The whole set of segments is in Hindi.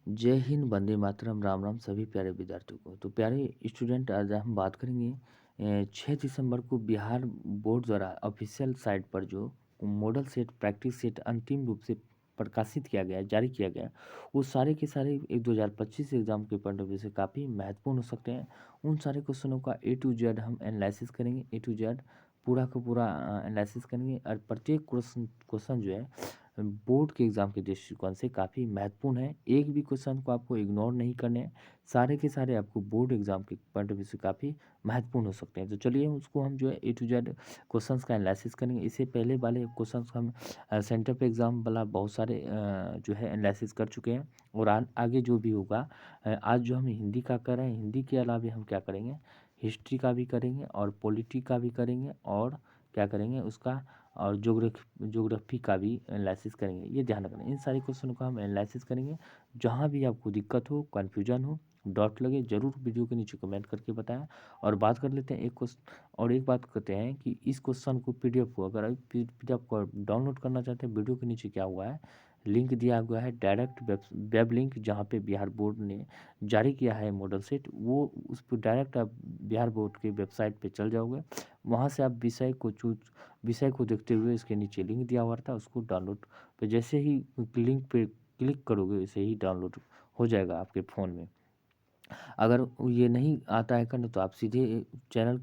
जय हिंद, वंदे मातरम, राम राम सभी प्यारे विद्यार्थियों को। तो प्यारे स्टूडेंट, आज हम बात करेंगे 6 दिसंबर को बिहार बोर्ड द्वारा ऑफिशियल साइट पर जो मॉडल सेट प्रैक्टिस सेट अंतिम रूप से प्रकाशित किया गया है, जारी किया गया है, वो सारे के सारे एक 2025 एग्जाम के पॉइंट ऑफ व्यू से काफ़ी महत्वपूर्ण हो सकते हैं। उन सारे क्वेश्चनों का ए टू जेड हम एनालिसिस करेंगे, ए टू जेड पूरा का पूरा एनालिसिस करेंगे। और प्रत्येक क्वेश्चन क्वेश्चन जो है बोर्ड के एग्ज़ाम के दृष्टिकोण से काफ़ी महत्वपूर्ण है। एक भी क्वेश्चन को आपको इग्नोर नहीं करने हैं, सारे के सारे आपको बोर्ड एग्ज़ाम के पॉइंट ऑफ व्यू से काफ़ी महत्वपूर्ण हो सकते हैं। तो चलिए उसको हम जो है ए टू जेड क्वेश्चंस का एनालिसिस करेंगे। इससे पहले वाले क्वेश्चंस हम सेंटर पे एग्ज़ाम वाला बहुत सारे जो है एनालिसिस कर चुके हैं। और आगे जो भी होगा, आज जो हम हिंदी का कर रहे हैं, हिंदी के अलावा हम क्या करेंगे, हिस्ट्री का भी करेंगे और पॉलिटी का भी करेंगे और क्या करेंगे उसका, और ज्योग्राफी का भी एनालिसिस करेंगे। ये ध्यान रखना, इन सारे क्वेश्चनों का हम एनालिसिस करेंगे। जहाँ भी आपको दिक्कत हो, कन्फ्यूजन हो, डाउट लगे, ज़रूर वीडियो के नीचे कमेंट करके बताएं। और बात कर लेते हैं एक क्वेश्चन, और एक बात करते हैं कि इस क्वेश्चन को पीडीएफ को, अगर आप पीडीएफ को डाउनलोड करना चाहते हैं, वीडियो के नीचे क्या हुआ है, लिंक दिया हुआ है, डायरेक्ट वेब लिंक, जहाँ पे बिहार बोर्ड ने जारी किया है मॉडल सेट, वो उस पर डायरेक्ट आप बिहार बोर्ड की वेबसाइट पे चल जाओगे। वहाँ से आप विषय को देखते हुए इसके नीचे लिंक दिया हुआ था, उसको डाउनलोड पे जैसे ही लिंक पे क्लिक करोगे वैसे ही डाउनलोड हो जाएगा आपके फ़ोन में। अगर ये नहीं आता है करने, तो आप सीधे चैनल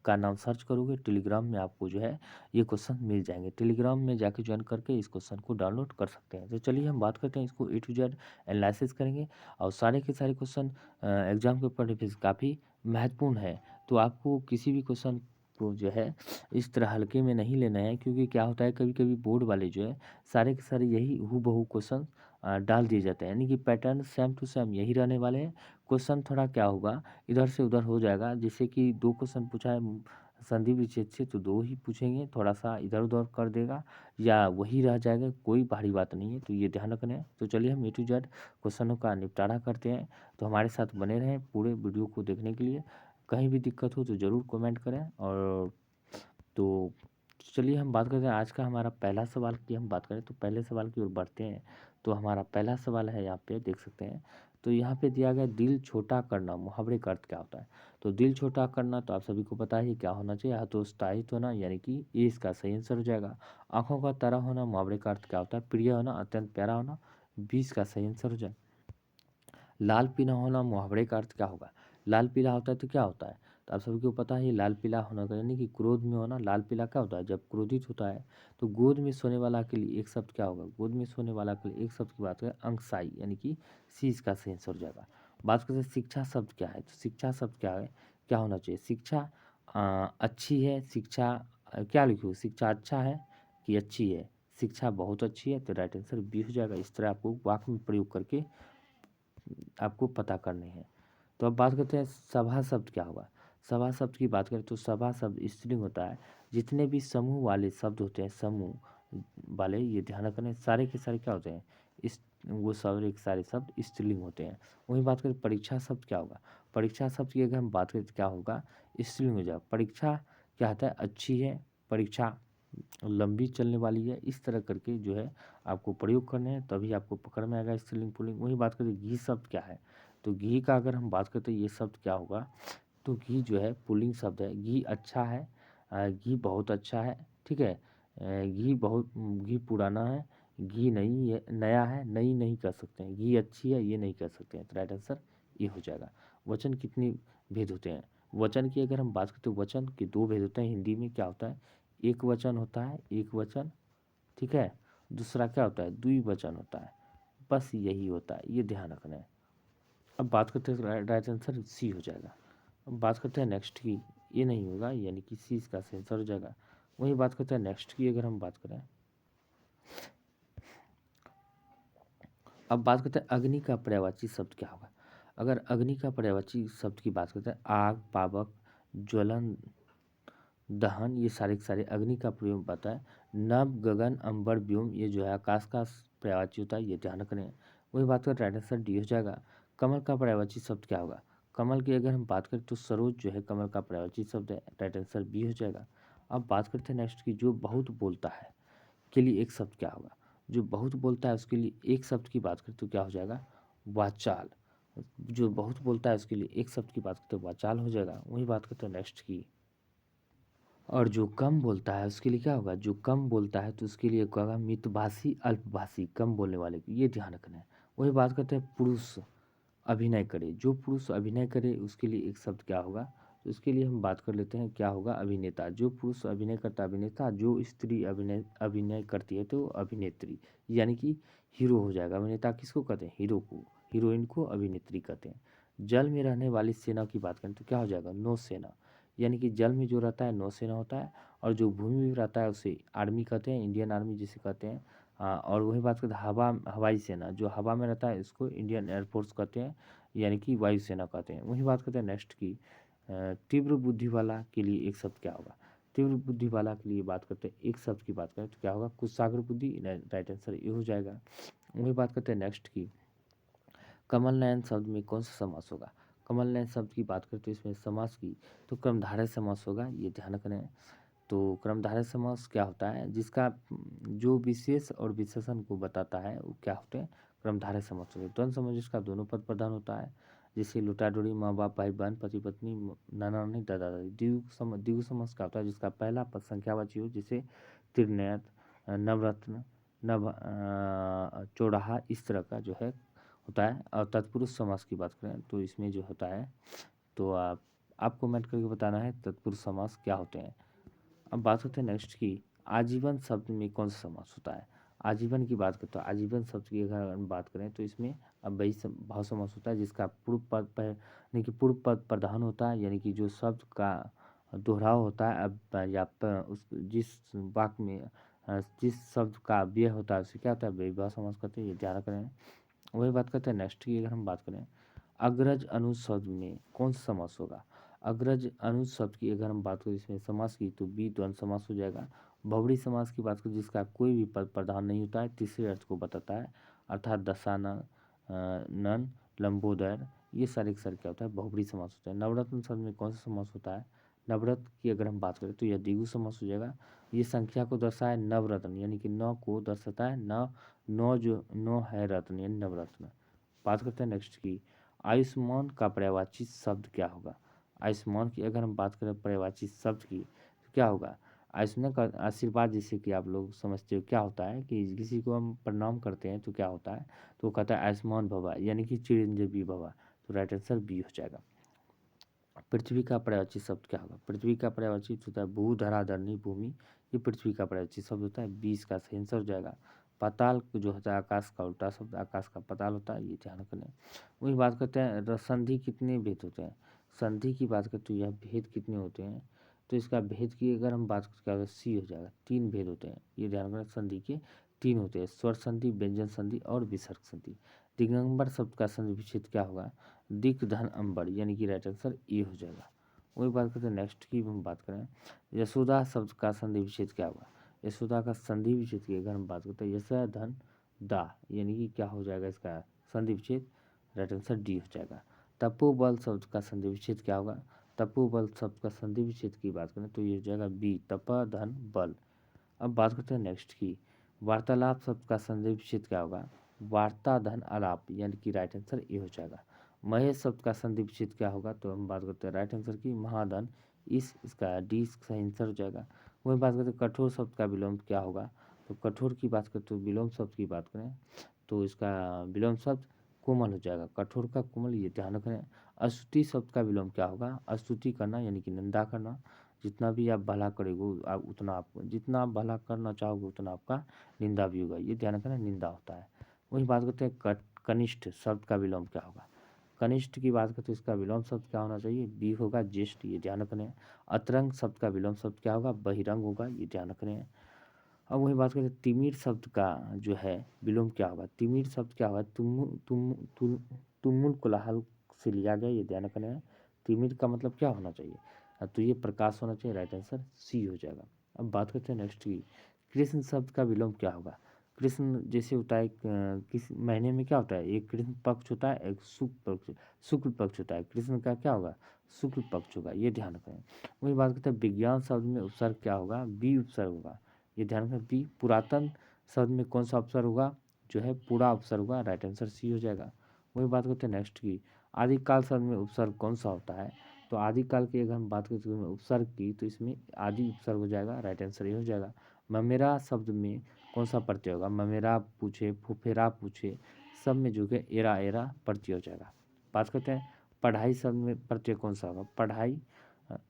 का नाम सर्च करोगे, टेलीग्राम में आपको जो है ये क्वेश्चन मिल जाएंगे। टेलीग्राम में जाके ज्वाइन करके इस क्वेश्चन को डाउनलोड कर सकते हैं। तो चलिए हम बात करते हैं, इसको ए टू जेड एनालिसिस करेंगे। और सारे के सारे क्वेश्चन एग्जाम के ऊपर काफ़ी महत्वपूर्ण है। तो आपको किसी भी क्वेश्चन को जो है इस तरह हल्के में नहीं लेना है, क्योंकि क्या होता है, कभी कभी बोर्ड वाले जो है सारे के सारे यही हूबहू क्वेश्चन डाल दिए जाते हैं, यानी कि पैटर्न सेम टू सेम यही रहने वाले हैं। क्वेश्चन थोड़ा क्या होगा, इधर से उधर हो जाएगा। जैसे कि 2 क्वेश्चन पूछा है संदीप विच्छेद से, तो 2 ही पूछेंगे, थोड़ा सा इधर उधर कर देगा या वही रह जाएगा, कोई भारी बात नहीं है। तो ये ध्यान रखना है। तो चलिए हम ए टू जेड क्वेश्चनों का निपटारा करते हैं। तो हमारे साथ बने रहें पूरे वीडियो को देखने के लिए। कहीं भी दिक्कत हो तो ज़रूर कमेंट करें। और तो चलिए हम बात करते हैं आज का हमारा पहला सवाल की हम बात करें, तो पहले सवाल की ओर बढ़ते हैं। तो हमारा पहला सवाल है, यहाँ पे देख सकते हैं। तो यहाँ पे दिया गया दिल छोटा करना, मुहावरे का अर्थ क्या होता है। तो दिल छोटा करना तो आप सभी को पता ही क्या होना चाहिए, हतोत्साहित होना, यानी कि ये इसका सही आंसर हो जाएगा। आंखों का तारा होना, मुहावरे का अर्थ क्या होता है, प्रिय होना, अत्यंत प्यारा होना, 20 का सही आंसर हो जाए। लाल पीला होना, मुहावरे का अर्थ क्या होगा, लाल पीला होता है तो क्या होता है, तो आप सभी को पता है लाल पीला होना का यानी कि क्रोध में होना। लाल पीला क्या होता है, जब क्रोधित होता है। तो गोद में सोने वाला के लिए एक शब्द क्या होगा, गोद में सोने वाला के लिए एक शब्द की बात करें, अंकसाई, यानी कि सी इसका सही आंसर हो जाएगा। बात करते हैं शिक्षा शब्द क्या है, तो शिक्षा शब्द क्या है, क्या होना चाहिए, शिक्षा अच्छी है, शिक्षा क्या लिखूँ, शिक्षा अच्छा है कि अच्छी है, शिक्षा बहुत अच्छी है, तो राइट आंसर बी हो जाएगा। इस तरह आपको वाक्य में प्रयोग करके आपको पता करने हैं। तो अब बात करते हैं सभा शब्द क्या होगा। सभा शब्द की बात करें तो सभा शब्द स्त्रीलिंग होता है। जितने भी समूह वाले शब्द होते हैं, समूह वाले, ये ध्यान रखना, सारे के सारे क्या होते हैं, इस वो सारे के सारे शब्द स्त्रीलिंग होते हैं। वहीं बात करें परीक्षा शब्द क्या होगा। परीक्षा शब्द की अगर हम बात करें तो क्या होगा, स्त्रीलिंग हो जाएगा। परीक्षा क्या होता है, अच्छी है, परीक्षा लंबी चलने वाली है, इस तरह करके जो है आपको प्रयोग करने हैं, तभी आपको पकड़ में आएगा स्त्रीलिंग पुल्लिंग। वही बात करें घी शब्द क्या है, तो घी का अगर हम बात करते हैं ये शब्द क्या होगा, तो घी जो है पुल्लिंग शब्द है। घी अच्छा है, घी बहुत अच्छा है, ठीक है। घी पुराना है, घी नहीं है, नया है, नई नहीं कह सकते हैं, घी अच्छी है ये नहीं कह सकते हैं। तो राइट आंसर ये हो जाएगा। वचन कितने भेद होते हैं, वचन की अगर हम बात करते हैं, वचन के 2 भेद होते हैं। हिंदी में क्या होता है, एक वचन होता है, एक वचन, ठीक है। दूसरा क्या होता है, द्विवचन होता है। बस यही होता है, ये ध्यान रखना है। अब बात करते हैं, राइट आंसर सी हो जाएगा। अब बात करते हैं नेक्स्ट की, ये नहीं होगा, यानी कि सी इसका सही आंसर हो जाएगा। वही बात करते हैं नेक्स्ट की, अगर हम बात करें, अब बात करते हैं अग्नि का पर्यायवाची शब्द क्या होगा। अगर अग्नि का पर्यायवाची शब्द की बात करते हैं, आग, पावक, ज्वलन, दहन, ये सारे के सारे अग्नि का प्रयोग होता है। नभ, गगन, अंबर, व्योम, ये जो है आकाश का पर्यायवाची होता है, ये ध्यान रखना। वही बात करें, राइट आंसर डी हो जाएगा। कमल का पर्यायवाची शब्द क्या होगा। कमल की अगर हम बात करें तो सरोज जो है कमल का पर्यायवाची शब्द है, राइट आंसर बी हो जाएगा। अब बात करते हैं नेक्स्ट की, जो बहुत बोलता है के लिए एक शब्द क्या होगा। जो बहुत बोलता है उसके लिए एक शब्द की बात करें तो क्या हो जाएगा, वाचाल, जो बहुत बोलता है उसके लिए एक शब्द की बात करते हैं वाचाल हो जाएगा। वही बात करते हैं नेक्स्ट की। और जो कम बोलता है उसके लिए क्या होगा, जो कम बोलता है तो उसके लिए क्या होगा, मितभाषी अल्पभाषी, कम बोलने वाले को, ये ध्यान रखना है। वही बात करते हैं पुरुष अभिनय करे, जो पुरुष अभिनय करे उसके लिए एक शब्द क्या होगा, तो इसके लिए हम बात कर लेते हैं क्या होगा, अभिनेता। जो पुरुष अभिनय करता है अभिनेता, जो स्त्री अभिनय अभिनय करती है तो अभिनेत्री, यानी कि हीरो हो जाएगा। अभिनेता किसको कहते हैं, हीरो को, हीरोइन को अभिनेत्री कहते हैं। जल में रहने वाली सेना की बात करें तो क्या हो जाएगा, नौसेना, यानी कि जल में जो रहता है नौसेना होता है, और जो भूमि में रहता है उसे आर्मी कहते हैं, इंडियन आर्मी जिसे कहते हैं। हाँ, और वही बात करते हैं हवा, हवाई सेना, जो हवा में रहता है इसको इंडियन एयरफोर्स कहते हैं, यानी कि वायुसेना कहते हैं। वही बात करते हैं नेक्स्ट की, तीव्र बुद्धि वाला के लिए एक शब्द क्या होगा, तीव्र बुद्धि वाला के लिए बात करते हैं एक शब्द की बात करें तो क्या होगा, कुशाग्र बुद्धि, राइट आंसर ये हो जाएगा। वही बात करते हैं नेक्स्ट की, कमल नयन शब्द में कौन सा समास होगा, कमल नयन शब्द की बात करते हैं इसमें समास की तो क्रमधारय समास होगा, ये ध्यान रखना है। तो क्रमधारय समास क्या होता है, जिसका जो विशेष और विशेषण को बताता है वो क्या होते हैं, क्रमधारय समास होते हैं। द्वंद्व समास जिसका दोनों पद प्रधान होता है, जैसे लुटा डोरी, माँ बाप, भाई बहन, पति पत्नी, नाना नानी, दादा दादी। द्विगु समास क्या होता है, जिसका पहला पद संख्यावाची हो, जैसे त्रिनयन, नवरत्न, नव चौराहा, इस तरह का जो है होता है। और तत्पुरुष समास की बात करें तो इसमें जो होता है, तो आप कमेंट करके बताना है तत्पुरुष समास क्या होते हैं। अब बात करते हैं नेक्स्ट की, आजीवन शब्द में कौन सा समास होता है। आजीवन की बात करते हैं, आजीवन शब्द की अगर हम बात करें तो इसमें अब वही भाव समास होता है, जिसका पूर्व पद पर यानी कि पूर्व पद प्रधान होता है, यानी कि जो शब्द का दोहराव होता है अब या उस जिस वाक्य में जिस शब्द का व्यय होता है उसे क्या होता है, व्ययभाव समास करते हैं, ये ध्यान रखना है। वही बात करते हैं नेक्स्ट की, अगर हम बात करें अग्रज अनुज शब्द में कौन सा समास होगा। अग्रज अनुज शब्द की अगर हम बात करें इसमें समास की तो बी द्वंद्व समास हो जाएगा। बहुब्री समास की बात करें जिसका कोई भी पद प्रधान नहीं होता है, तीसरे अर्थ को बताता है, अर्थात दशानन, नन, लंबोदर, ये सारे के सारे क्या होता है, बहुब्री समास होता है। नवरत्न शब्द में कौन सा समास होता है, नवरत्न की अगर हम बात करें तो यह द्विगु समास हो जाएगा। ये संख्या को दर्शाए नवरत्न, यानी कि नौ को दर्शाता है, नौ, नौ जो नौ है रत्न यानी नवरत्न। बात करते हैं नेक्स्ट की, आयुष्मान का पर्यायवाची शब्द क्या होगा। आयुष्मान की अगर हम बात करें पर्यायवाची शब्द की तो क्या होगा, आयुष्मान का आशीर्वाद, जैसे कि आप लोग समझते हो क्या होता है कि किसी को हम प्रणाम करते हैं तो क्या होता है, तो वो कहता है आयुष्मान भवा, यानी कि चिरंजीवी भवा, तो राइट आंसर बी हो जाएगा। पृथ्वी का पर्यायवाची शब्द क्या होगा, पृथ्वी का पर्यायवाची होता है भू, धरा, धरनी, भूमि, ये पृथ्वी का पर्यायवाची शब्द होता है, 20 का सही आंसर हो जाएगा। पाताल जो होता है आकाश का उल्टा शब्द, आकाश का पाताल होता है, ये ध्यान रखना है। वही बात करते हैं संधि कितने भेद होते हैं, संधि की बात करते हैं यह भेद कितने होते हैं, तो इसका भेद की अगर हम बात करें सी हो जाएगा, 3 भेद होते हैं, ये ध्यान रखना, संधि के 3 होते हैं, स्वर संधि, व्यंजन संधि और विसर्ग संधि। दिगंबर शब्द का संधि विच्छेद क्या होगा, दिक धन अंबर, यानी कि राइट आंसर ए हो जाएगा। वही बात करते हैं नेक्स्ट की हम बात करें, यशोदा शब्द का संधि विच्छेद क्या होगा, यशोदा का संधि विच्छेद की अगर हम बात करते हैं यशा धन दा, यानी कि क्या हो जाएगा इसका संधि विच्छेद, राइट आंसर डी हो जाएगा। तपोबल शब्द का संधि विच्छेद क्या होगा, तपोबल शब्द का संधि विच्छेद की बात करें तो ये हो जाएगा बी, तप धन बल। अब बात करते हैं नेक्स्ट की, वार्तालाप शब्द का संधि विच्छेद क्या होगा, वार्ता धन आलाप, यानी कि राइट आंसर ए हो जाएगा। महेश शब्द का संधि विच्छेद क्या होगा, तो हम बात करते हैं राइट आंसर की महाधन, इसका डी सही आंसर हो जाएगा। वही बात करते हैं कठोर शब्द का विलोम क्या होगा, तो कठोर की बात करते हैं विलोम शब्द की बात करें तो इसका विलोम शब्द कोमल हो जाएगा, कठोर का कोमल, ये ध्यान रखें। अस्तुति शब्द का विलोम क्या होगा, अस्तुति करना यानी कि निंदा करना, जितना भी आप भला करोगे आप उतना आप जितना आप भला करना चाहोगे उतना आपका निंदा भी होगा, ये ध्यान रखना, निंदा होता है। वही बात करते हैं कनिष्ठ शब्द का विलोम क्या होगा, कनिष्ठ की बात करते हैं इसका विलोम शब्द क्या होना चाहिए, बी होगा ज्येष्ठ, ये ध्यान रखना है। अतरंग शब्द का विलोम शब्द क्या होगा, बहिरंग होगा, ये ध्यान रखना है। अब वही बात करते हैं तिमिर शब्द का जो है विलोम क्या होगा, तिमिर शब्द क्या होगा, तुमुल कोलाहल से लिया गया, ये ध्यान रखना है। तिमिर का मतलब क्या होना चाहिए, तो ये प्रकाश होना चाहिए, राइट आंसर सी हो जाएगा। अब बात करते हैं नेक्स्ट की, कृष्ण शब्द का विलोम क्या होगा, कृष्ण जैसे होता है किस महीने में क्या होता है, एक कृष्ण पक्ष होता है, एक शुक्ल पक्ष होता है, कृष्ण का क्या होगा, शुक्ल पक्ष होगा, ये ध्यान रखें। वही बात करते हैं विज्ञान शब्द में उपसर्ग क्या होगा, बी उपसर्ग होगा, ये ध्यान रखें बी। पुरातन शब्द में कौन सा उपसर्ग होगा, जो है पूरा उपसर्ग होगा, राइट आंसर सी हो जाएगा। वही बात करते हैं नेक्स्ट की, आदिकाल शब्द में उपसर्ग कौन सा होता है? तो आदिकाल की अगर हम बात करें तो उपसर्ग की, तो इसमें आदि उपसर्ग हो जाएगा, राइट आंसर ये हो जाएगा। ममेरा शब्द में कौन सा प्रत्यय होगा? ममेरा पूछे, फुफेरा पूछे, सब में जो है एरा एरा प्रत्यय हो जाएगा। बात करते हैं पढ़ाई शब्द में प्रत्यय कौन सा होगा? पढ़ाई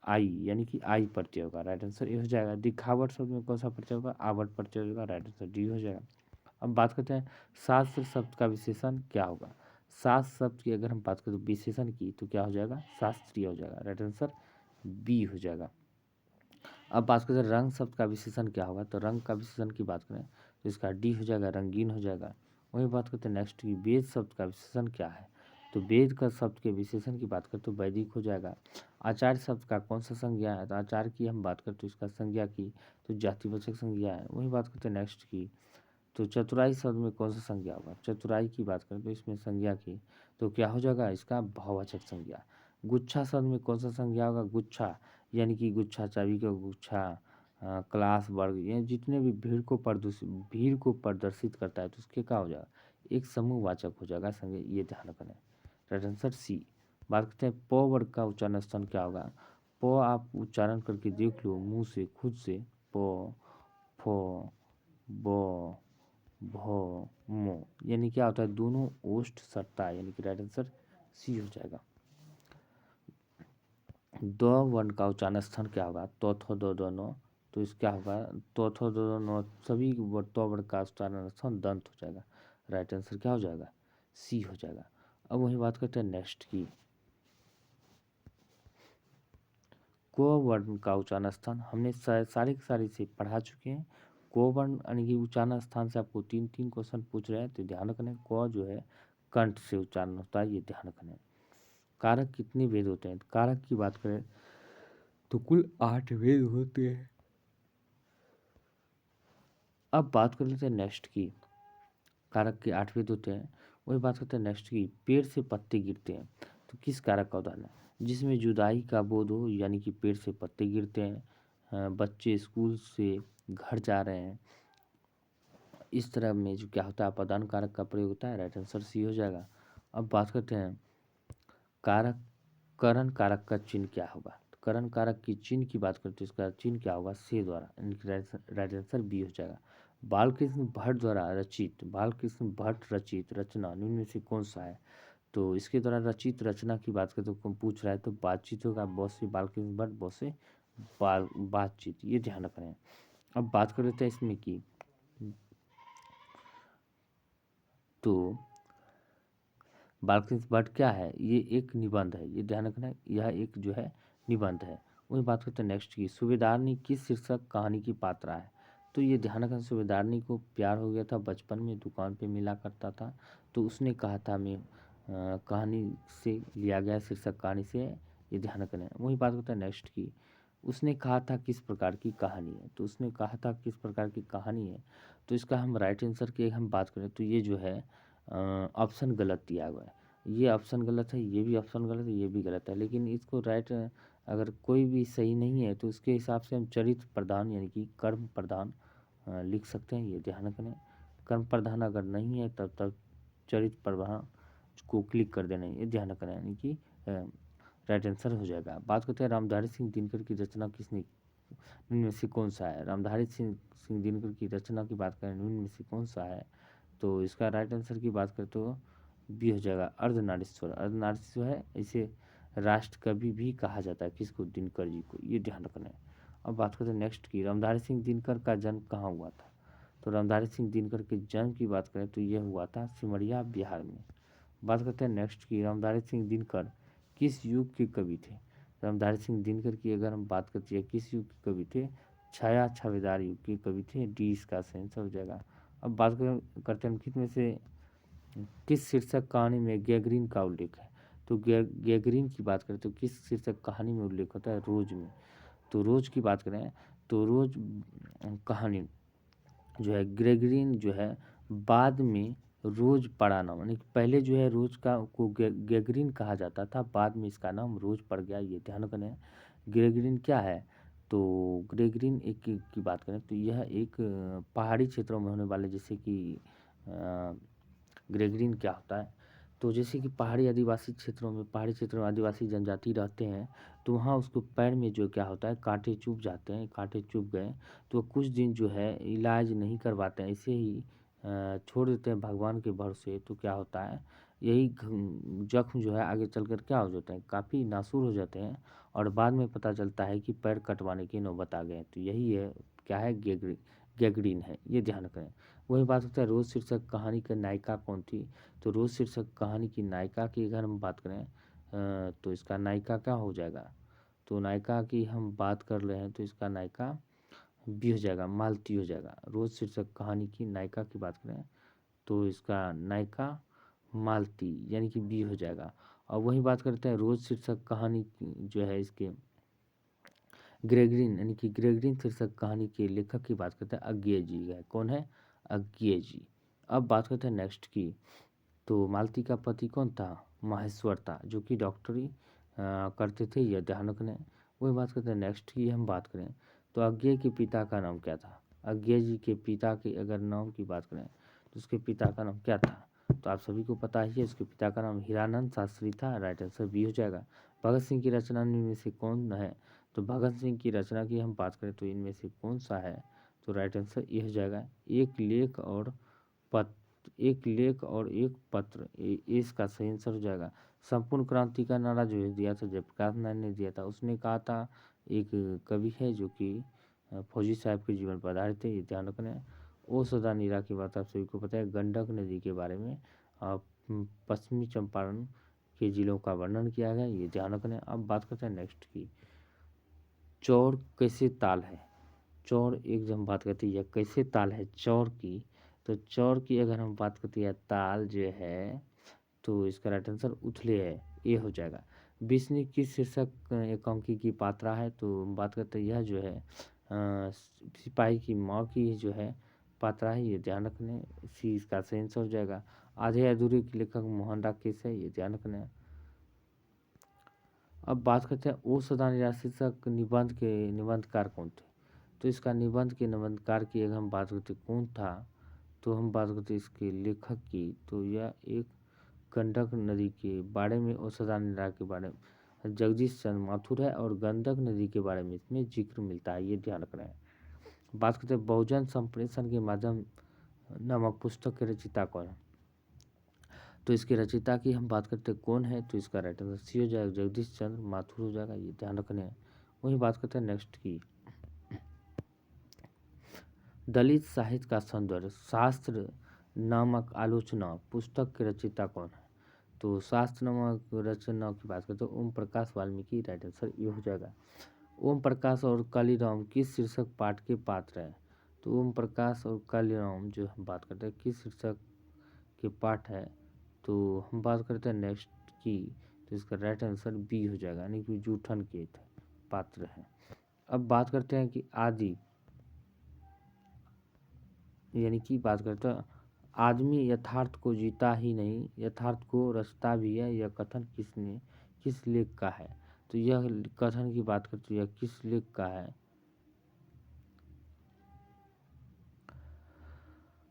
आई यानी कि आई प्रत्यय होगा, राइट आंसर ये हो जाएगा। दिखावट शब्द में कौन सा प्रत्यय होगा? आवट प्रत्यय होगा, राइट आंसर डी हो जाएगा। अब बात करते हैं शास्त्र शब्द का विशेषण क्या होगा? शास्त्र शब्द की अगर हम बात करें तो विशेषण की, तो क्या हो जाएगा? शास्त्रीय हो जाएगा, राइट आंसर बी हो जाएगा। अब बात करते हैं रंग शब्द का विशेषण क्या होगा? तो रंग का विशेषण की बात करें तो इसका डी हो जाएगा, रंगीन हो जाएगा। वही बात करते हैं नेक्स्ट की, वेद शब्द का विशेषण क्या है? तो वेद का शब्द के विशेषण की बात करें तो वैदिक हो जाएगा। आचार्य शब्द का कौन सा संज्ञा है? तो आचार्य की हम बात करें तो इसका संज्ञा की, तो जातिवाचक संज्ञा है। वही बात करते हैं नेक्स्ट की, तो चतुराई शब्द में कौन सा संज्ञा होगा? चतुराई की बात करें तो इसमें संज्ञा की, तो क्या हो जाएगा? इसका भाववाचक संज्ञा। गुच्छा शब्द में कौन सा संज्ञा होगा? गुच्छा यानी कि गुच्छा, चाबी का गुच्छा, क्लास, वर्ग, ये जितने भी भीड़ को प्रदर्शित करता है तो उसके क्या हो जाएगा? एक समूहवाचक हो जाएगा संज्ञा, ये ध्यान रखना है, राइट आंसर सी। बात करते हैं प वर्ग का उच्चारण स्थान क्या होगा? प आप उच्चारण करके देख लो मुंह से खुद से, प, फ, ब, भ, मो, यानी क्या होता है? दोनों ओष्ठ सट्टा, यानी कि राइट आंसर सी हो जाएगा। द वर्ण का उच्चारण स्थान क्या होगा? तो थो दो दो नो, तो इस क्या होगा? तो थो दो दो नो, सभी तो वर्ण का उच्चारण स्थान दंत हो जाएगा, राइट आंसर क्या हो जाएगा? सी हो जाएगा। अब वही बात करते हैं नेक्स्ट की, को वर्ण का उच्चारण स्थान हमने सारे के सारे से पढ़ा चुके हैं। को वर्ण यानी कि उच्चारण स्थान से आपको तीन तीन क्वेश्चन पूछ रहे हैं, तो ध्यान रखना को जो है कंठ से उच्चारण होता है, ये ध्यान रखना है। कारक कितने वेद होते हैं? कारक की बात करें तो कुल 8 वेद होते हैं। अब बात कर लेते हैं नेक्स्ट की, कारक के 8 वेद होते हैं। वही बात करते हैं नेक्स्ट की, पेड़ से पत्ते गिरते हैं, तो किस कारक का उदाहरण है? जिसमें जुदाई का बोध हो, यानी कि पेड़ से पत्ते गिरते हैं, बच्चे स्कूल से घर जा रहे हैं, इस तरह में जो क्या होता है अपदान कारक का प्रयोग होता है, राइट आंसर सी हो जाएगा। अब बात करते हैं कारक, करण कारक का चिन्ह क्या होगा? तो करण कारक की चिन्ह की बात करते हैं, इसका चिन्ह क्या होगा? से द्वारा, यानी कि राइट आंसर बी हो जाएगा। बालकृष्ण भट्ट द्वारा रचित, बालकृष्ण भट्ट रचित रचना निम्न में से कौन सा है? तो इसके द्वारा रचित रचना की बात करें तो कौन पूछ रहा है? तो बातचीत होगा, बहुत से बालकृष्ण भट्ट, बहुत से बातचीत, ये ध्यान रख रहे हैं। अब बात कर लेते हैं इसमें की, तो बालकृष्ण भट्ट क्या है? ये एक निबंध है, ये ध्यान रखना है, यह एक जो है निबंध है। वही बात करते हैं नेक्स्ट की, सूबेदारनी किस शीर्षक कहानी की पात्रा है? तो ये ध्यान रखना, सूबेदारनी को प्यार हो गया था बचपन में, दुकान पे मिला करता था, तो उसने कहा था मैं कहानी से लिया गया, शीर्षक कहानी से है, ये ध्यान रखना है। वही बात करते हैं नेक्स्ट की, उसने कहा था किस प्रकार की कहानी है? तो उसने कहा था किस प्रकार की कहानी है, तो इसका हम राइट आंसर की हम बात करें तो ये जो है ऑप्शन गलत दिया हुआ है, ये ऑप्शन गलत है, ये भी ऑप्शन गलत है, ये भी गलत है, लेकिन इसको राइट अगर कोई भी सही नहीं है तो उसके हिसाब से हम चरित्र प्रधान यानी कि कर्म प्रधान लिख सकते हैं, ये ध्यान रखना। कर्म प्रधान अगर नहीं है तब तक चरित्र प्रधान को क्लिक कर देना है, ये ध्यान रखना है, यानी कि राइट आंसर हो जाएगा। बात करते हैं रामधारी सिंह दिनकर की रचना किसने, इनमें से कौन सा है? रामधारी सिंह दिनकर की रचना की बात करें इनमें से कौन सा है? तो इसका राइट आंसर की बात करें तो बी हो जाएगा, अर्धनारीश्वर। अर्धनारीश्वर है, इसे राष्ट्र कवि भी कहा जाता है, किसको? दिनकर जी को, ये ध्यान रखना है। अब बात करते हैं नेक्स्ट की, रामधारी सिंह दिनकर का जन्म कहाँ हुआ था? तो रामधारी सिंह दिनकर के जन्म की बात करें तो यह हुआ था सिमरिया बिहार में। बात करते हैं नेक्स्ट की, रामधारी सिंह दिनकर किस युग के कवि थे? रामधारी सिंह दिनकर की अगर हम बात करते हैं किस युग के कवि थे? छाया छावेदार युग के कवि थे, डी इसका सही आंसर हो जाएगा। अब बात करते हैं किस में से किस शीर्षक कहानी में गैगरीन का उल्लेख है? तो गैगरीन की बात करें तो किस शीर्षक कहानी में उल्लेख होता है? रोज में। तो रोज की बात करें तो रोज कहानी जो है ग्रेगरीन जो है बाद में रोज पड़ा नाम, यानी कि पहले जो है रोज का को गैगरीन कहा जाता था, बाद में इसका नाम रोज पड़ गया, ये ध्यान रखना। ग्रेगरीन क्या है? तो ग्रेगरीन एक की बात करें तो यह एक पहाड़ी क्षेत्रों में होने वाले, जैसे कि ग्रेगरीन क्या होता है? तो जैसे कि पहाड़ी आदिवासी क्षेत्रों में, पहाड़ी क्षेत्रों में आदिवासी जनजाति रहते हैं, तो वहाँ उसको पैर में जो क्या होता है, कांटे चुभ जाते हैं, कांटे चुभ गए तो वो कुछ दिन जो है इलाज नहीं करवाते हैं, ऐसे ही छोड़ देते हैं भगवान के भरोसे। तो क्या होता है, यही जख्म जो है आगे चलकर क्या हो जाते हैं, काफ़ी नासूर हो जाते हैं, और बाद में पता चलता है कि पैर कटवाने की नौबत आ गए। तो यही है, क्या है, गैंग्रीन है, ये ध्यान रखें। वही बात होता है, रोज शीर्षक कहानी का नायिका कौन थी। तो रोज शीर्षक कहानी की नायिका की अगर हम बात करें तो इसका नायिका क्या हो जाएगा, तो नायिका की हम बात कर रहे हैं तो इसका नायिका बी हो जाएगा, मालती हो जाएगा। रोज शीर्षक कहानी की नायिका की बात करें तो इसका नायिका मालती यानी कि बी हो जाएगा। और वही बात करते हैं रोज शीर्षक कहानी जो है इसके ग्रेगरिन यानी कि ग्रेगरिन शीर्षक कहानी के लेखक की बात करते हैं, अज्ञेय जी है। कौन है, अज्ञेय जी। अब बात करते हैं नेक्स्ट की, तो मालती का पति कौन था, माहेश्वर था, जो कि डॉक्टरी करते थे, यह ध्यान रखना है। वही बात करते हैं नेक्स्ट की हम बात करें तो अज्ञेय के पिता का नाम क्या था। अज्ञेय जी के पिता के अगर नाम की बात करें तो उसके पिता का नाम क्या था, तो आप सभी को पता ही है, उसके पिता का नाम हीरानंद शास्त्री था। राइट आंसर बी हो जाएगा। भगत सिंह की रचना इनमें से कौन है, तो भगत सिंह की रचना की हम बात करें तो इनमें से कौन सा है, तो राइट आंसर ये हो जाएगा, एक लेख और पत्र, एक लेख और एक पत्र, इसका सही आंसर हो जाएगा। संपूर्ण क्रांति का नारा जो है दिया था जयप्रकाश नारायण ने दिया था, उसने कहा था, एक कवि है जो कि फौजी साहब के जीवन पर आधारित है, ये ध्यान रखना है। ओ सदा नीरा की बात आप सभी को पता है, गंडक नदी के बारे में पश्चिमी चंपारण के जिलों का वर्णन किया गया, ये ध्यान रखना है। अब बात करते हैं नेक्स्ट की, चौर कैसे ताल है। चौर एक जब हम बात करते हैं, यह कैसे ताल है चौर की, तो चौर की अगर हम बात करते हैं ताल जो है, तो इसका राइट आंसर उथले है, ये हो जाएगा। बिस्नी किस शीर्षक एकांकी की पात्रा है, तो हम बात करते हैं यह जो है सिपाही की माँ की जो है पात्रा है, ये ध्यान रखने। सी इसका सही आंसर हो जाएगा। आधे अधूरे के लेखक मोहन राकेश है, ये ध्यान रखना। अब बात करते हैं ओ सदा निरा शीर्षक निबंध के निबंधकार कौन थे, तो इसका निबंध के निबंधकार की अगर हम बात करते कौन था, तो हम बात करते इसके लेखक की, तो यह एक गंडक नदी के बारे में और सदा निरा के बारे में जगदीश चंद्र माथुर है, और गंडक नदी के बारे में इसमें जिक्र मिलता है, ये ध्यान रखना है। बात करते हैं बहुजन संप्रेषण के माध्यम नामक पुस्तक के रचिता कौन है, तो इसके रचिता की हम बात करते हैं कौन है, तो इसका राइट आंसर सी हो जाएगा, जगदीश चंद्र माथुर हो जाएगा, ये ध्यान रखना है। वही बात करते हैं नेक्स्ट की, दलित साहित्य का सौंदर्य शास्त्र नामक आलोचना पुस्तक के रचिता कौन है, तो शास्त्र नामक रचना की बात करते हैं ओम प्रकाश वाल्मीकि, राइट आंसर ये हो जाएगा। ओम प्रकाश और कालीराम किस शीर्षक पाठ के पात्र हैं, तो ओम प्रकाश और कालीराम जो हम बात करते हैं किस शीर्षक के पाठ है, तो हम बात करते हैं नेक्स्ट की, तो इसका राइट आंसर बी हो जाएगा, यानी कि जूठन के पात्र हैं। अब बात करते हैं कि आदि यानी कि बात करते हैं आदमी यथार्थ को जीता ही नहीं यथार्थ को रचता भी है, यह कथन किसने किस लेख का है, तो यह कथन की बात करते हैं यह किस लेख का है,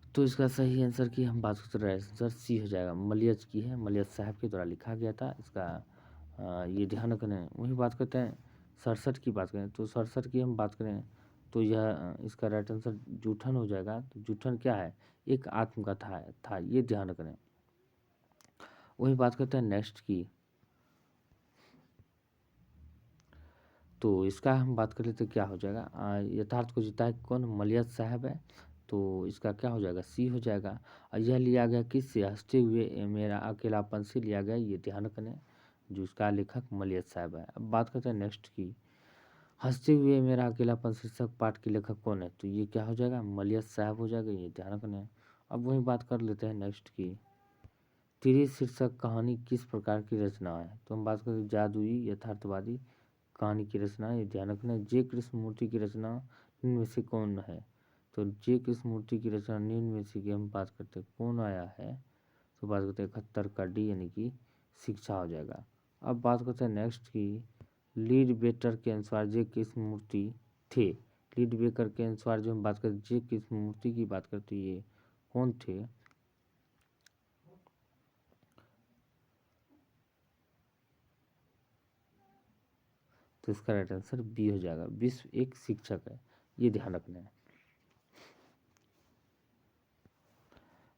तो इसका सही आंसर की हम बात करते हैं आंसर सी हो जाएगा, मलियज की है, मलियज साहब के द्वारा लिखा गया था इसका ये ध्यान रखना है। वही बात करते हैं सड़सठ की बात करें, तो सड़सठ की हम बात करें तो यह इसका राइट आंसर जूठन हो जाएगा। तो जूठन क्या है, एक आत्मकथा था, ये ध्यान रखना है। वही बात करते हैं नेक्स्ट की, तो इसका हम बात कर लेते क्या हो जाएगा, यथार्थ को जीता है कौन, मलियज साहब है, तो इसका क्या हो जाएगा, सी हो जाएगा। और यह लिया गया किससे, हंसते हुए मेरा अकेलापन से लिया गया, ये ध्यान रखना है, जो इसका लेखक मलियज साहब है। अब बात करते हैं नेक्स्ट की, हंसते हुए मेरा अकेलापन शीर्षक पाठ के लेखक कौन है, तो ये क्या हो जाएगा, मलियज साहब हो जाएगा, ये ध्यान रखना है। अब वही बात कर लेते हैं नेक्स्ट की, तिरी शीर्षक कहानी किस प्रकार की रचना है, तो हम बात करें जादुई यथार्थवादी कहानी की रचना, ये ध्यान रखना है। जे कृष्णमूर्ति की रचना निम्न में से कौन है, तो जे कृष्णमूर्ति की रचना निम्न में से की हम बात करते हैं कौन आया है, तो बात करते हैं 71 का डी यानी कि शिक्षा हो जाएगा। अब बात करते हैं नेक्स्ट की, लीड बेटर के अनुसार जे कृष्णमूर्ति थे, लीड बेकर के अनुसार जो हम बात करते जे कृष्णमूर्ति की बात करते ये कौन थे, तो इसका राइट आंसर बी हो जाएगा। विश्व एक शिक्षक है, ये ध्यान रखना है।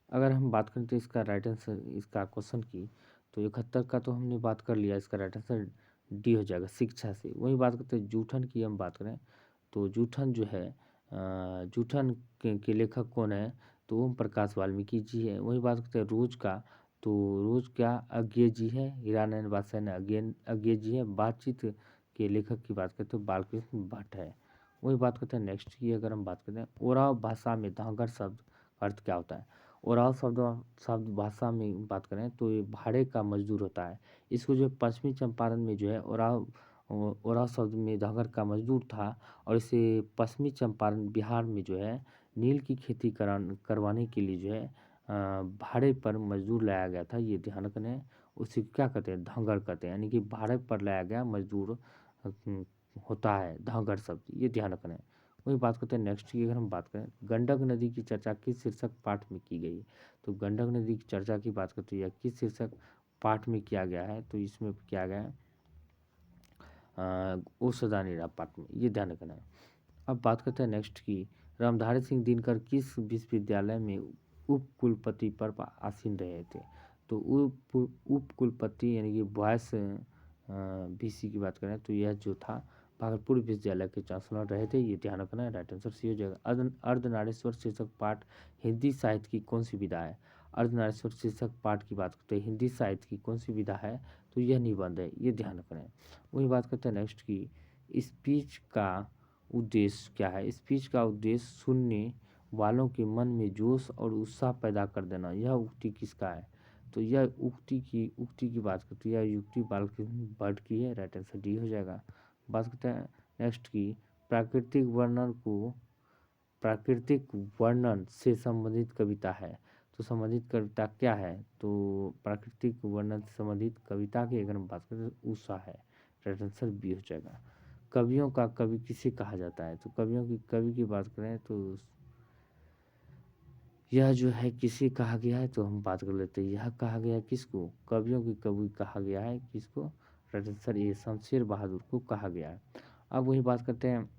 अगर हम बात करें तो इसका राइट आंसर इसका क्वेश्चन की, तो 71 का तो हमने बात कर लिया, इसका राइट आंसर डी हो जाएगा, शिक्षा से। वही बात करते हैं जूठन की, हम बात करें तो जूठन जो है जूठन के लेखक कौन है, तो ओम प्रकाश वाल्मीकि जी है। वही बात करते हैं रोज का, तो रोज क्या अज्ञे जी है, हीरानंद वात्स्यायन अज्ञे जी है। बातचीत के लेखक की बात करते हैं बालकृष्ण भट्ट है। वही बात करते हैं नेक्स्ट की, अगर हम बात करते हैं ओराव भाषा में धांगर शब्द अर्थ क्या होता है। ओराव शब्द शब्द भाषा में बात करें तो ये भाड़े का मजदूर होता है। इसको जो पश्चिमी चंपारण में जो है ओराव शब्द में धांगर का मजदूर था, और इसे पश्चिमी चंपारण बिहार में जो है नील की खेती करवाने के लिए जो है भाड़े पर मजदूर लाया गया था, ये ध्यान रखना। उसे क्या कहते हैं, धांगर कहते हैं, यानी कि भाड़े पर लाया गया मजदूर होता है धांगर शब्द, ये ध्यान रखना है। वही बात करते हैं नेक्स्ट की, अगर हम बात करें गंडक नदी की चर्चा किस शीर्षक पाठ में की गई। तो गंडक नदी की चर्चा की बात करते हैं किस शीर्षक पाठ में किया गया है, तो इसमें किया गया है ओषधानिरा पाठ में, ये ध्यान रखना है। अब बात करते हैं नेक्स्ट की, रामधारी सिंह दिनकर किस विश्वविद्यालय में उप कुलपति पर आसीन रहे थे। तो उप कुलपति यानी कि बॉयस बीसी की बात करें तो यह जो था भागलपुर विश्वविद्यालय के चांसलर रहे थे, ये ध्यान रखना है, राइट आंसर सी हो जाएगा। अर्धनारीश्वर शीर्षक पाठ हिंदी साहित्य की कौन सी विधा है। अर्धनारीश्वर शीर्षक पाठ की बात करते हैं हिंदी साहित्य की कौन सी विधा है, तो यह निबंध है, ये ध्यान रखना है। वही बात करते हैं नेक्स्ट की, स्पीच का उद्देश्य क्या है। स्पीच का उद्देश्य सुनने वालों के मन में जोश और उत्साह पैदा कर देना। यह उक्ति किसका है, तो यह उक्ति की बात करते हैं, यह युक्ति बालकृष्ण भट्ट की है, राइट आंसर डी हो जाएगा। बात करते हैं नेक्स्ट की, प्राकृतिक वर्णन से संबंधित कविता है। तो संबंधित कविता क्या है, तो प्राकृतिक वर्णन से संबंधित कविता की अगर हम बात करें तो उषा है, राइट आंसर बी हो जाएगा। कवियों का कवि किसे कहा जाता है, तो कवियों की कवि की बात करें तो यह जो है किसे कहा गया है, तो हम बात कर लेते हैं, यह कहा गया है किसको, कवियों की कवि कहा गया है किसको, राइट आंसर ये शमशेर बहादुर को कहा गया है। अब वही बात करते हैं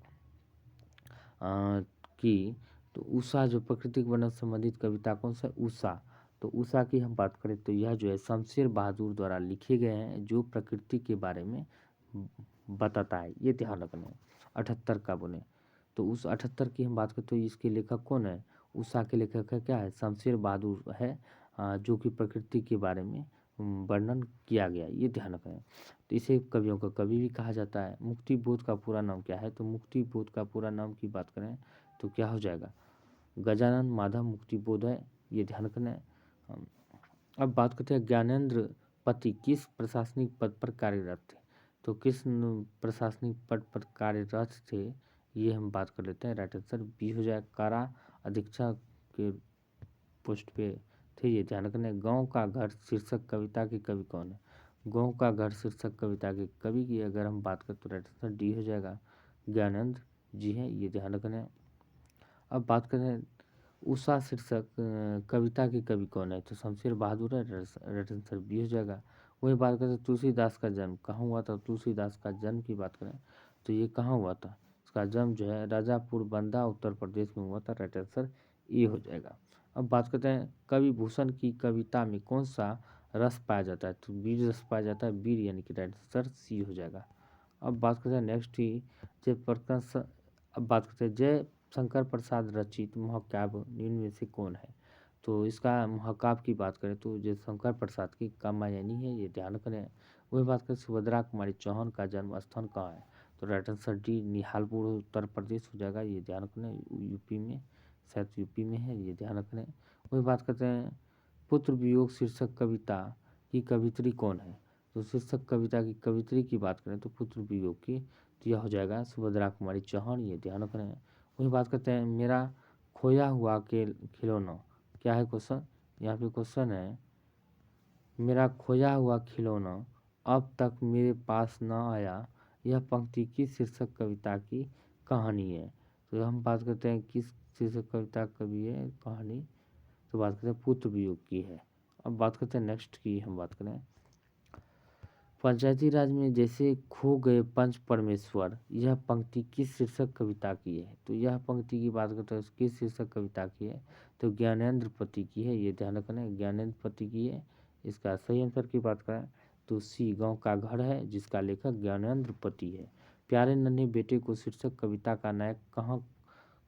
कि तो उषा जो प्राकृतिक वर्णन से संबंधित कविता कौन सा उषा, तो उषा की हम बात करें तो यह जो है शमशेर बहादुर द्वारा लिखे गए हैं, जो प्रकृति के बारे में बताता है, ये ध्यान रखना है। 78 का बोले तो उस 78 की हम बात करें तो इसके लेखक कौन है, उषा के लेखक है क्या है, शमशेर बहादुर है, जो कि प्रकृति के बारे में वर्णन किया गया, ये ध्यान रखें। तो इसे कवियों का कवि भी कहा जाता है। मुक्ति बोध का पूरा नाम क्या है, तो मुक्ति बोध का पूरा नाम की बात करें तो क्या हो जाएगा, गजानन माधव मुक्ति बोध है, ये ध्यान रखना है। अब बात करते हैं ज्ञानेंद्र पति किस प्रशासनिक पद पर कार्यरत थे। तो किस प्रशासनिक पद पर कार्यरत थे, ये हम बात कर लेते हैं, राइट आंसर बी हो जाए, कारा अधीक्षक के पोस्ट पे थे, ये ध्यान रखना है। गाँव का घर शीर्षक कविता के कवि कौन है। गाँव का घर शीर्षक कविता के कवि की अगर हम बात करें तो राइट आंसर डी हो जाएगा, ज्ञानेंद्र जी हैं, ये ध्यान रखना है। अब बात करें उषा शीर्षक कविता के कवि कौन है, तो शमशेर बहादुर है, राइट आंसर बी हो जाएगा। वही बात करें तुलसीदास का जन्म कहाँ हुआ था, तुलसीदास का जन्म की बात करें तो ये कहाँ हुआ था, इसका जन्म जो है राजापुर बंदा उत्तर प्रदेश में हुआ था, राइट आंसर ए हो जाएगा। अब बात करते हैं कवि भूषण की कविता में कौन सा रस पाया जाता है, तो वीर रस पाया जाता है, वीर यानी कि राइट आंसर सी हो जाएगा। अब बात करते हैं नेक्स्ट ही जयप्रकाश, अब बात करते हैं जय शंकर प्रसाद रचित महाकाव्य निम्न में से कौन है। तो इसका महाकाव्य की बात करें तो जय शंकर प्रसाद की कात्यायनी है, ये ध्यान रखना है। वही बात करें सुभद्रा कुमारी चौहान का जन्म स्थान कहाँ है, तो right answer D Nihalpur Uttar Pradesh हो जाएगा, ये ध्यान रखना है, यूपी में, शायद यूपी में है, ये ध्यान रखना है। वही बात करते हैं पुत्र वियोग शीर्षक कविता की कवित्री कौन है। तो शीर्षक कविता की कवित्री की बात करें तो पुत्र वियोग की, तो यह हो जाएगा सुभद्रा कुमारी चौहान, ये ध्यान रखना है। वही बात करते हैं मेरा खोया हुआ के खिलौना, क्या है क्वेश्चन, यहाँ पे क्वेश्चन है मेरा खोया हुआ खिलौना अब तक मेरे पास न आया, यह पंक्ति किस शीर्षक कविता की कहानी है। तो हम बात करते हैं किस शीर्षक कविता कवि है कहानी, तो बात करते हैं पुत्र वियोग की है। अब बात करते हैं नेक्स्ट की, हम बात करें पंचायती राज में जैसे खो गए पंच परमेश्वर, यह पंक्ति किस शीर्षक कविता की है? तो यह पंक्ति की बात करते हैं किस शीर्षक कविता की है? तो ज्ञानेंद्र पति की है, ये ध्यान रखना, ज्ञानेंद्र पति की है। इसका सही आंसर की बात करें तो सी गाँव का घर है, जिसका लेखक ज्ञानेंद्र पति है। प्यारे नन्हे बेटे को शीर्षक कविता का नायक कहाँ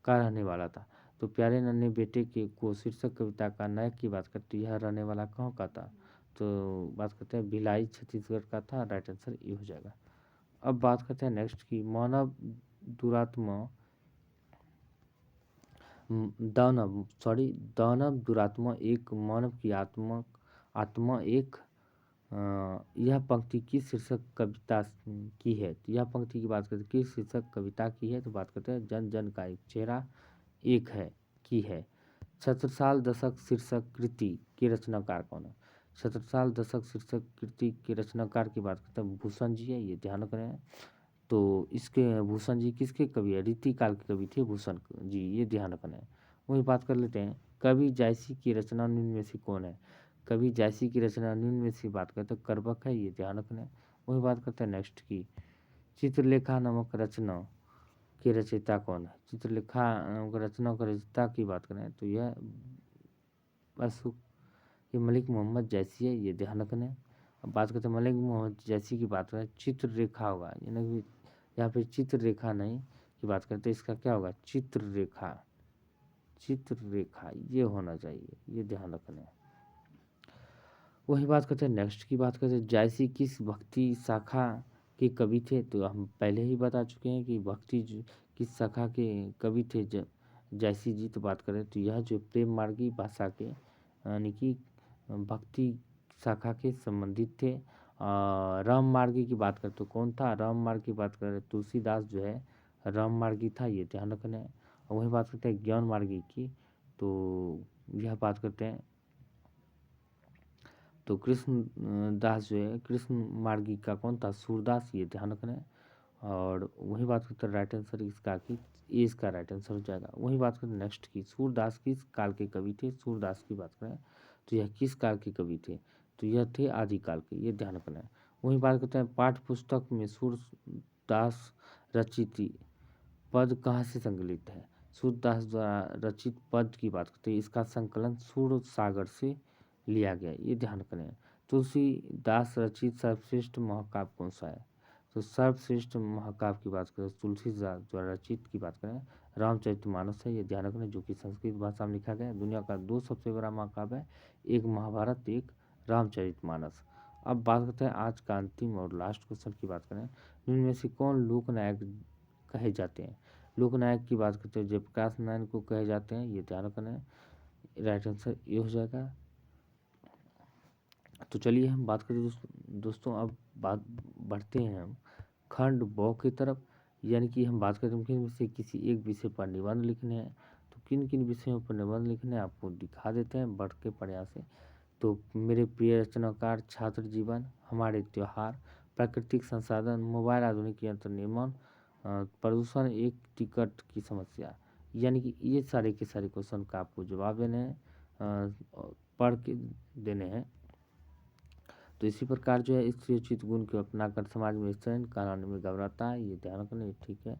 का रहने वाला था? तो प्यारे नन्हे बेटे के को शीर्षक कविता का नायक की बात करती है, यह रहने वाला कहाँ का था? तो बात करते हैं भिलाई छत्तीसगढ़ का था, राइट आंसर ये हो जाएगा। अब बात करते हैं नेक्स्ट की मानव दुरात्मा दानव दुरात्मा एक मानव की आत्मा आत्मा एक यह पंक्ति किस शीर्षक कविता की है? तो यह पंक्ति की बात करते हैं किस शीर्षक कविता की है? तो बात करते हैं जन जन का एक चेहरा एक है की है। छत्रसाल दशक शीर्षक कृति के रचनाकार कौन है? छत्रसाल दशक शीर्षक कृति के रचनाकार की बात करते हैं भूषण जी है, ये ध्यान रखें। तो इसके भूषण जी किसके कवि है? रीतिकाल के कवि थे भूषण जी, ये ध्यान रखना है। वही बात कर लेते हैं कवि जायसी की रचना निम्न में से कौन है? कवि जायसी की रचना निम्न में से बात करते हैं करबक है, ये ध्यान रखना है। वही बात करते हैं नेक्स्ट की चित्रलेखा नामक रचना के रचयिता कौन है? चित्रलेखा रचना का रचयिता की बात करें तो यह अशोक ये मलिक मोहम्मद जैसी है, ये ध्यान रखना है। अब बात करते हैं मलिक मोहम्मद जैसी की बात करें चित्ररेखा होगा, यानी कि यहाँ पे चित्ररेखा नहीं की बात करते हैं, इसका क्या होगा? चित्ररेखा ये होना चाहिए, ये ध्यान रखना है। वही बात करते हैं नेक्स्ट की बात करते हैं जायसी किस भक्ति शाखा के कवि थे? तो हम पहले ही बता चुके हैं कि भक्ति किस शाखा के कवि थे जायसी जी। तो बात करें तो यह जो प्रेम मार्गी भाषा के यानी कि भक्ति शाखा के संबंधित थे। राम मार्गी की बात करें तो कौन था? राम मार्ग की बात करें तुलसीदास जो है राम मार्गी था, ये ध्यान रखना है। और वही बात करते हैं ज्ञान मार्गी की, तो यह बात करते हैं तो कृष्ण दास जो है कृष्ण मार्गी का कौन था? सूरदास, ये ध्यान रखना है। और वही बात करते हैं राइट आंसर इसका कि ये इसका राइट आंसर हो जाएगा। वही बात करते हैं नेक्स्ट की सूरदास किस काल के कवि थे? सूरदास की बात करें तो यह किस काल के कवि थे? तो यह थे आदिकाल के, ये ध्यान रखना है। वही बात करते हैं पाठ्य पुस्तक में सूरदास रचित पद कहाँ से संकलित है? सूरदास द्वारा रचित पद की बात करते हैं, इसका संकलन सूर सागर से लिया गया, ये ध्यान रखना है। तुलसीदास रचित सर्वश्रेष्ठ महाकाव्य कौन सा है? तो सर्वश्रेष्ठ महाकाव्य की बात करें तुलसीदास द्वारा रचित की बात करें रामचरितमानस है, ये ध्यान रखना है, जो कि संस्कृत भाषा में लिखा गया है। दुनिया का 2 सबसे बड़ा महाकाव्य है, एक महाभारत एक रामचरितमानस। अब बात करते हैं आज का अंतिम और लास्ट क्वेश्चन की बात करें इनमें से कौन लोकनायक कहे जाते हैं? लोकनायक की बात करते हैं जयप्रकाश नारायण को कहे जाते हैं, ये ध्यान रखना है, राइट आंसर ये हो जाएगा। तो चलिए हम बात करें दोस्तों अब बात बढ़ते हैं हम खंड ब की तरफ, यानी कि हम बात करते हैं किन विषय किसी एक विषय पर निबंध लिखने हैं। तो किन किन विषयों पर निबंध लिखने हैं आपको दिखा देते हैं बढ़ के प्रयास से। तो मेरे प्रिय रचनाकार छात्र जीवन, हमारे त्योहार, प्राकृतिक संसाधन, मोबाइल आधुनिक यंत्र निर्माण, प्रदूषण एक टिकट की समस्या, यानी कि ये सारे के सारे क्वेश्चन का आपको जवाब देने हैं, पढ़ के देने हैं। तो इसी प्रकार जो है इस उचित गुण को अपनाकर समाज में चयन कानून में घबराता है, ये ध्यान रखना ठीक है।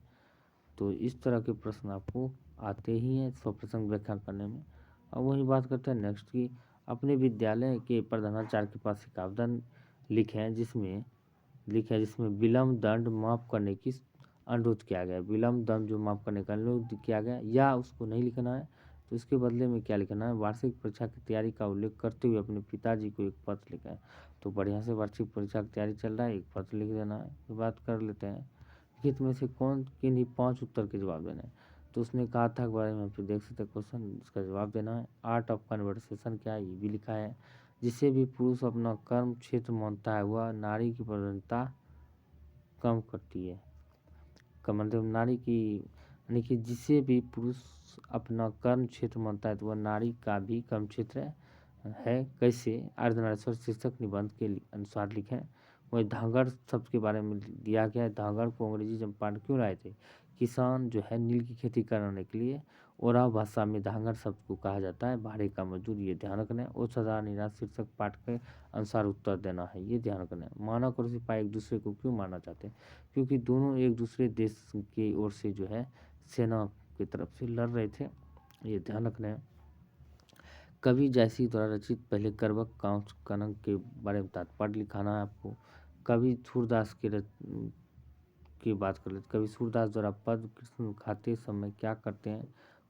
तो इस तरह के प्रश्न आपको आते ही हैं स्वप्रसंग व्याख्या करने में। अब वही बात करते हैं नेक्स्ट की अपने विद्यालय के प्रधानाचार्य के पास एक आवेदन लिखें जिसमें विलम्ब दंड माफ़ करने की अनुरोध किया गया। विलम्ब दंड जो माफ़ करने का अनुरोध किया गया या उसको नहीं लिखना है तो इसके बदले में क्या लिखना है? वार्षिक परीक्षा की तैयारी का उल्लेख करते हुए अपने पिताजी को एक पत्र लिखा है। तो बढ़िया से वार्षिक परीक्षा की तैयारी चल रहा है, एक पत्र लिख देना है। तो बात कर लेते हैं निम्नलिखित में से कौन किन्हीं 5 उत्तर के जवाब देना है। तो उसने कहा था के बारे में आप देख सकते हैं क्वेश्चन, इसका जवाब देना है। आर्ट ऑफ कन्वर्सेशन क्या है ये भी लिखा है। जिसे भी पुरुष अपना कर्म क्षेत्र मानता है वह नारी की प्रधानता कम करती है। का मतलब नारी की यानी कि जिसे भी पुरुष अपना कर्म क्षेत्र मानता है तो वह नारी का भी कर्म क्षेत्र है। कैसे? अर्धनारीश्वर शीर्षक निबंध के अनुसार लिखें। वही धांगड़ शब्द के बारे में दिया गया है। धांगड़ को अंग्रेजी चंपारण क्यों लाए थे? किसान जो है नील की खेती कराने के लिए ओराव भाषा में धांगड़ शब्द को कहा जाता है भाड़े का मजदूर, ये ध्यान रखना है। असाधारण निराश शीर्षक पाठ के अनुसार उत्तर देना है, ये ध्यान रखना है। मानव और सिपाही एक दूसरे को क्यों मारना चाहते हैं? क्योंकि दोनों एक दूसरे देश की ओर से जो है सेना की तरफ से लड़ रहे थे, ये ध्यान रखना है। कवि जयसिंह द्वारा रचित पहले करवक कांच कनक के बारे में तात्पर्य लिखाना है आपको। कवि सूरदास की बात कर लेते। कवि सूरदास द्वारा पद कृष्ण खाते समय क्या करते हैं?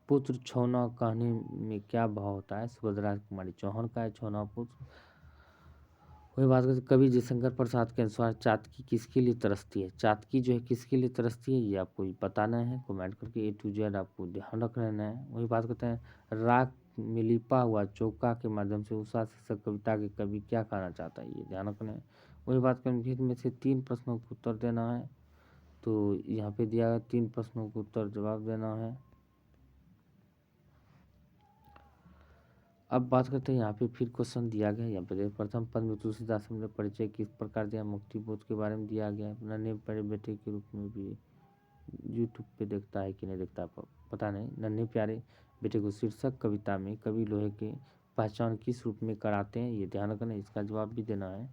पुत्र छौना कहने में क्या भाव होता है? सुभद्रा कुमारी चौहान का है छौना पुत्र। वही बात करते कवि जयशंकर प्रसाद के अनुसार चातकी किसके लिए तरसती है? चातकी जो है किसके लिए तरसती है, ये आपको बताना है कमेंट करके। A to Z आपको ध्यान रख लेना है। वही बात करते हैं राग में लिपा हुआ चौका के माध्यम से उषा शीर्षक कविता के कवि क्या कहना चाहता है, ये ध्यान रखना है। वही बात करें में से 3 प्रश्नों का उत्तर देना है। तो यहाँ पे दिया है 3 प्रश्नों का उत्तर जवाब देना है। अब बात करते हैं यहाँ पे फिर क्वेश्चन दिया गया है। यहाँ पे प्रथम पद में तुलसीदास ने परिचय किस प्रकार दिया? मुक्ति बोध के बारे में दिया गया है। नन्हे प्यारे बेटे के रूप में भी यूट्यूब पे देखता है कि नहीं देखता पता नहीं। नन्हे प्यारे बेटे को शीर्षक कविता में कवि लोहे के पहचान किस रूप में कराते हैं, ये ध्यान रखना है। इसका जवाब भी देना है।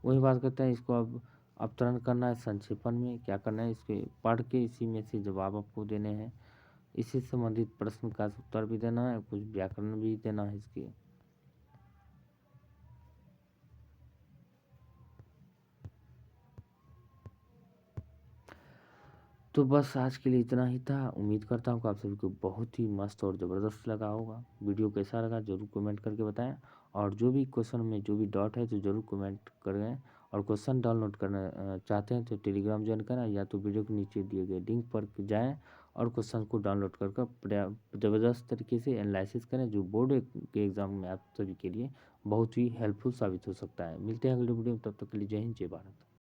वही बात करते हैं इसको अब अवतरण करना है संक्षेपण में, क्या करना है इसके पढ़ के इसी में से जवाब आपको देने हैं। इससे संबंधित प्रश्न का उत्तर भी देना है, कुछ व्याकरण भी देना है इसके। तो बस आज के लिए इतना ही था। उम्मीद करता हूँ कि आप सभी को बहुत ही मस्त और ज़बरदस्त लगा होगा। वीडियो कैसा लगा ज़रूर कमेंट करके बताएं, और जो भी क्वेश्चन में जो भी डाउट है तो ज़रूर कमेंट करें। और क्वेश्चन डाउनलोड करना चाहते हैं तो टेलीग्राम ज्वाइन करें, या तो वीडियो के नीचे दिए गए लिंक पर जाएँ और क्वेश्चन को डाउनलोड कर ज़बरदस्त तरीके से एनालिसिस करें, जो बोर्ड के एग्ज़ाम में आप सभी के लिए बहुत ही हेल्पफुल साबित हो सकता है। मिलते हैं अगले वीडियो में, तब तक के लिए जय हिंद जय भारत।